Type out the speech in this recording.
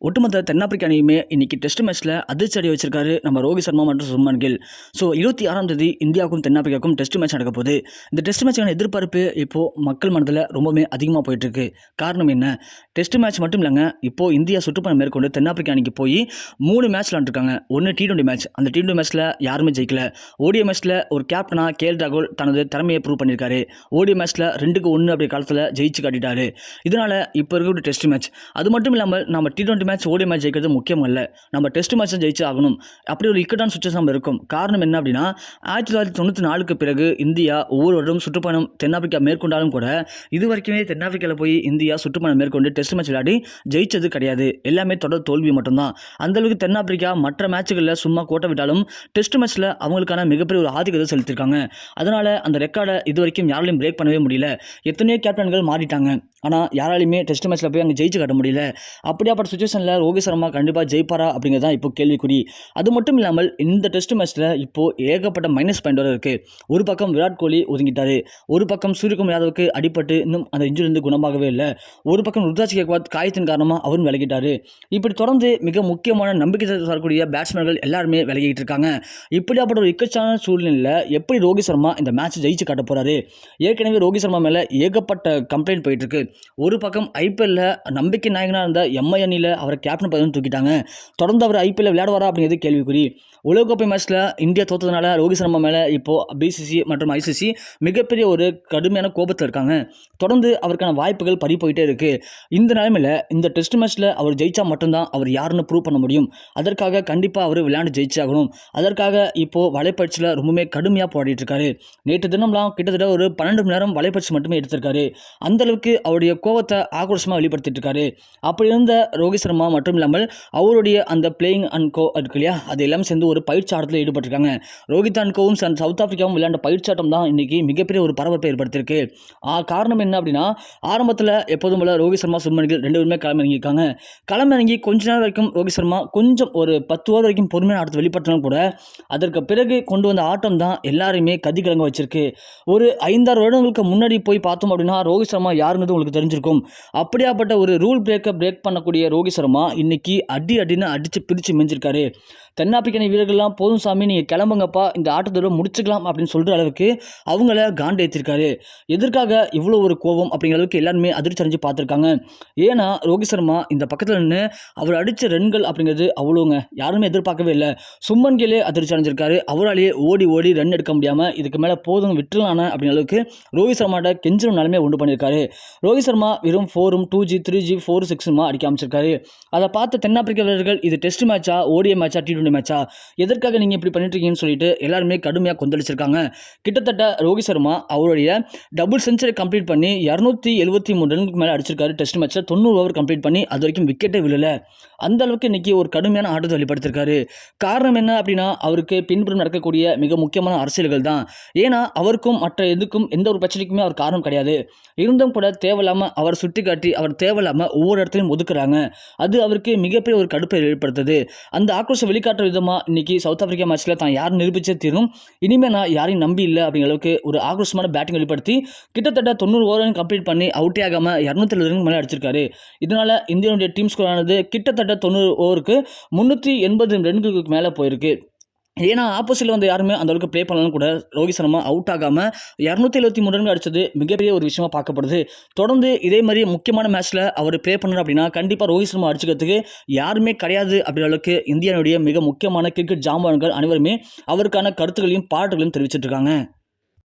ஒட்டுமொத்த தென்னாப்பிரிக்க அணியுமே இன்னைக்கு டெஸ்ட் மேட்ச்ல அதிர்ச்சி அடைய வச்சிருக்காரு நம்ம ரோஹித் சர்மா மற்றும் சுப்மன் கில். ஸோ 26ஆம் தேதி இந்தியாவுக்கும் தென்னாப்பிரிக்காவுக்கும் டெஸ்ட் மேட்ச் நடக்க போகுது. இந்த டெஸ்ட் மேட்சான எதிர்பார்ப்பு இப்போ மக்கள் மனதில் ரொம்பவே அதிகமாக போயிட்டு இருக்கு. காரணம் என்ன? டெஸ்ட் மேட்ச் மட்டும் இல்லைங்க, இப்போ இந்தியா சுற்றுப்பயணம் மேற்கொண்டு தென்னாப்பிரிக்கா அணிக்கு போய் 3 மேட்ச் விளாண்டுருக்காங்க. ஒன்று T20 மேட்ச். அந்த T20 மேட்ச்ல யாருமே ஜெயிக்கல. ஓடிஐ மேட்ச்ல ஒரு கேப்டனா கேஎல் ராகுல் தனது திறமையை ப்ரூவ் பண்ணியிருக்காரு. ஓடிஐ மேட்ச்ல 2-1 அப்படி காலத்தில் ஜெயிச்சு காட்டிட்டாரு. இதனால இப்போ இருக்கிற டெஸ்ட் மேட்ச் அது மட்டும் இல்லாமல் நம்ம T20 மேட்ச் ஓடிஐ மேட்ச் ஜெயிக்கிறது முக்கியம் அல்ல, நம்ம டெஸ்ட் மேட்ச் ஜெயிச்சு ஆகணும். அப்படி ஒரு இக்கட்டான சுச்சுவேஷன் நம்ம இருக்கும். காரணம் என்ன அப்படின்னா 1994க்கு பிறகு இந்தியா ஒவ்வொரு வருடம் சுற்றுப்பயணம் தென்னாப்பிரிக்கா மேற்கொண்டாலும் கூட இது வரைக்குமே தென்னாப்பிரிக்காவில் போய் இந்தியா சுற்றுப்பயணம் மேற்கொண்டு டெஸ்ட் மேட்ச் விளையாடி ஜெயிச்சது கிடையாது. எல்லாமே தொடர் தோல்வி மட்டும்தான். அந்தளவுக்கு தென்னாப்பிரிக்கா மற்ற மேட்சுகளில் சும்மா கோட்டை விட்டாலும் டெஸ்ட் மேட்ச்சில் அவங்களுக்கான மிகப்பெரிய ஒரு ஆதிக்கத்தை செலுத்தியிருக்காங்க. அதனால் அந்த ரெக்கார்டை இது வரைக்கும் யாராலையும் பிரேக் பண்ணவே முடியல. எத்தனையோ கேப்டன்கள் மாறிட்டாங்க, ஆனால் யாராலையுமே டெஸ்ட் மேட்ச்சில் போய் அங்கே ஜெயிச்சு காட்ட முடியல. அப்படியாப்பட்ட சுச்சுவேஷனில் ரோஹித் சர்மா கண்டிப்பாக ஜெயிப்பாரா அப்படிங்கிறது தான் இப்போ கேள்விக்குறி. அது மட்டும் இல்லாமல் இந்த டெஸ்ட் மேட்ச்சில் இப்போது ஏகப்பட்ட மைனஸ் பாயிண்ட் வர இருக்குது. ஒரு பக்கம் விராட் கோலி ஒதுங்கிட்டாரு, ஒரு பக்கம் சூரியகுமார் யாதவுக்கு அடிபட்டு இன்னும் அந்த இன்ஜுரிலிருந்து குணமாகவே இல்லை, ஒரு பக்கம் ருத்ராஜ் கேக்வாத் காயத்தின் காரணமாக அவரும் விலகிட்டாரு. இப்படி தொடர்ந்து மிக முக்கியமான நம்பிக்கை தரக்கூடிய பேட்ஸ்மேன்கள் எல்லாருமே விலகிட்டு இருக்காங்க. இப்படியாப்பட்ட ஒரு இக்கட்டான சூழ்நிலையில் எப்படி ரோஹித் சர்மா இந்த மேட்ச் ஜெயிச்சு காட்ட போறாரு? ஏற்கனவே ரோஹித் சர்மா மேலே ஏகப்பட்ட கம்ப்ளைண்ட் போயிட்டு இருக்கு. ஒரு பக்கம் ஐபிஎல்ல நம்பிக்கை நாயகனாக இருந்த எம்ஐ அணியில் அவரை கேப்டன் பதவி தூக்கிட்டாங்க. தொடர்ந்து அவர் ஐபிஎல்ல விளையாடுவாரா அப்படிங்கிறது கேள்விக்குறி. உலகக்கோப்பை மேட்ச்சில் இந்தியா தோற்றதுனால ரோஹித் சர்மா மேலே இப்போது பிசிசி மற்றும் ஐசிசி மிகப்பெரிய ஒரு கடுமையான கோபத்தில் இருக்காங்க. தொடர்ந்து அவருக்கான வாய்ப்புகள் பறி போயிட்டே இருக்குது. இந்த நிலைமையில் இந்த டெஸ்ட் மேட்ச்சில் அவர் ஜெயிச்சா மட்டும்தான் அவர் யாருன்னு ப்ரூவ் பண்ண முடியும். அதற்காக கண்டிப்பாக அவர் விளையாண்டு ஜெயிச்சாகணும். அதற்காக இப்போது வலைப்பயிற்சியில் ரொம்பவே கடுமையாக போராடிட்டு இருக்காரு. நேற்று தினம்லாம் கிட்டத்தட்ட ஒரு 12 மணி நேரம் வலைப்பயிற்சி மட்டுமே எடுத்திருக்காரு. அந்தளவுக்கு அவருடைய கோபத்தை ஆக்ரோஷமாக வெளிப்படுத்திட்டு இருக்காரு. அப்படி இருந்த ரோஹித் சர்மா மட்டும் இல்லாமல் அவருடைய அந்த பிளேயிங் அண்ட் கோ இருக்கு இல்லையா, அது எல்லாம் சேர்ந்து ஒரு பயிற்சி ஆட்டத்தில் ஈடுபட்டிருக்காங்க. ரோஹித் அண்ட் கோவும் சவுத் ஆப்பிரிக்காவும் விளையாண்ட பயிற்சி ஆட்டம் தான் இன்னைக்கு மிகப்பெரிய ஒரு பரபரப்பை ஏற்படுத்தியிருக்கு. காரணம் என்ன அப்படின்னா ஆரம்பத்தில் எப்போதும் போல ரோஹித் சர்மா சுப்மன் கில் 2 பேருமே களமிறங்கியிருக்காங்க. களமிறங்கி கொஞ்ச நேரம் வரைக்கும் ரோஹித் சர்மா கொஞ்சம் ஒரு 10 ஓவர் வரைக்கும் பொறுமையான ஆட்டத்தை வெளிப்படுத்தினாலும் கூட அதற்கு பிறகு கொண்டு வந்த ஆட்டம் தான் எல்லாரையுமே கதி கலங்க வச்சிருக்கு. ஒரு 5-6 வருடங்களுக்கு முன்னாடி போய் பார்த்தோம் அப்படின்னா ரோஹித் சர்மா யாருங்கிறது உங்களுக்கு தெரிஞ்சிருக்கும். அப்படியாப்பட்ட ஒரு ரூல் பிரேக் பண்ணக்கூடிய ரோஹித் சர்மா இன்னைக்கு அடின்னு அடித்து பிரித்து மெஞ்சிருக்காரு. தென்னாப்பிரிக்க வீரர்கள்லாம் போதும் சாமி, நீங்கள் கிளம்புங்கப்பா, இந்த ஆட்டத்தோட முடிச்சுக்கலாம் அப்படின்னு சொல்கிற அளவுக்கு அவங்கள காண்டு ஏற்றிருக்காரு. எதற்காக இவ்வளோ ஒரு கோபம் அப்படிங்கிற அளவுக்கு எல்லாருமே அதிர்ச்சி அடைஞ்சு பார்த்துருக்காங்க. ஏன்னா ரோஹித் சர்மா இந்த பக்கத்தில் நின்று அவர் அடித்த ரன்கள் அப்படிங்கிறது அவ்வளோங்க யாருமே எதிர்பார்க்கவே இல்லை. சுப்மன் கில்லே அதிர்ச்சி அடைஞ்சிருக்காரு. அவராலேயே ஓடி ரன் எடுக்க முடியாமல் இதுக்கு மேலே போதும் விட்டுலான அப்படிங்கிற அளவுக்கு ரோஹித் சர்மாட்ட கெஞ்சரும் நிலைமை உண்டு பண்ணியிருக்காரு. ரோஹித் சர்மா வெறும் 4 2G 3G 4 6 அடிக்க அமைச்சிருக்காரு. அதை பார்த்த தென்னாப்பிரிக்க வீரர்கள் இது டெஸ்ட் மேட்சா ஓடிஐ மேட்சா T20 மேட்சா, எதற்காக நீங்கள் இப்படி பண்ணிட்டு இருக்கீங்கன்னு சொல்லிட்டு எல்லாருமே கடுமையாக கொந்தளிச்சிருக்காங்க. கிட்டத்தட்ட ரோஹித் சர்மா அவருடைய டபுள் செஞ்சுரி கம்ப்ளீட் பண்ணி 273 ரன்னுக்கு மேலே அடிச்சிருக்காரு. டெஸ்ட் மேட்ச்சில் 90 ஓவர் கம்ப்ளீட் பண்ணி அது வரைக்கும் விக்கெட்டே விழல. அந்த அளவுக்கு இன்னைக்கு ஒரு கடுமையான ஆட்டத்தை வெளிப்படுத்திருக்காரு. காரணம் என்ன அப்படின்னா அவருக்கு பின்புறம் நடக்கக்கூடிய மிக முக்கியமான அரசியல்கள் தான். ஏன்னா அவருக்கும் மற்ற எதுக்கும் எந்த ஒரு பிரச்சனைக்குமே அவர் காரணம் கிடையாது. இருந்தும் கூட தேவையில்லாமல் அவர் சுட்டி காட்டி அவர் தேவையில்லாமல் ஒவ்வொரு இடத்துலையும் ஒதுக்குறாங்க. அது அவருக்கு மிகப்பெரிய ஒரு கடுப்பை ஏற்படுத்துது. அந்த ஆக்ரோஷம் வெளிக்காட்டுற விதமாக இன்னைக்கு சவுத் ஆப்பிரிக்கா மேட்ச்சில் தான் யார் நிரூபிச்சே தீரும், இனிமேல் நான் யாரையும் நம்பி இல்லை அப்படிங்கிற அளவுக்கு ஒரு ஆக்ரோஷமான பேட்டிங் வெளிப்படுத்தி கிட்டத்தட்ட 90 ஓவரையும் கம்ப்ளீட் பண்ணி அவுட்டே ஆகாமல் 270 ரன் மேலே அடிச்சிருக்காரு. இதனால் இந்தியாவுடைய டீம் ஸ்கோர் ஆனது கிட்டத்தட்ட 90 ஓவருக்கு 380 ரன்களுக்கு மேலே போயிருக்கு. ஏன்னா ஆப்போசிட்டில் வந்து யாருமே அந்த அளவுக்கு ப்ளே பண்ணலாம் கூட ரோஹித் சர்மா அவுட் ஆகாமல் 273 ரன்கள் அடித்தது மிகப்பெரிய ஒரு விஷயமா பார்க்கப்படுது. தொடர்ந்து இதே மாதிரி முக்கியமான மேட்ச்சில் அவர் ப்ளே பண்ணணும் அப்படின்னா கண்டிப்பாக ரோஹித் சர்மா அடிச்சுக்கிறதுக்கு யாருமே கிடையாது அப்படின்ற அளவுக்கு இந்தியாவுடைய மிக முக்கியமான கிரிக்கெட் ஜாம்பவான்கள் அனைவருமே அவருக்கான கருத்துக்களையும் பாராட்டுகளையும் தெரிவிச்சிட்டு இருக்காங்க.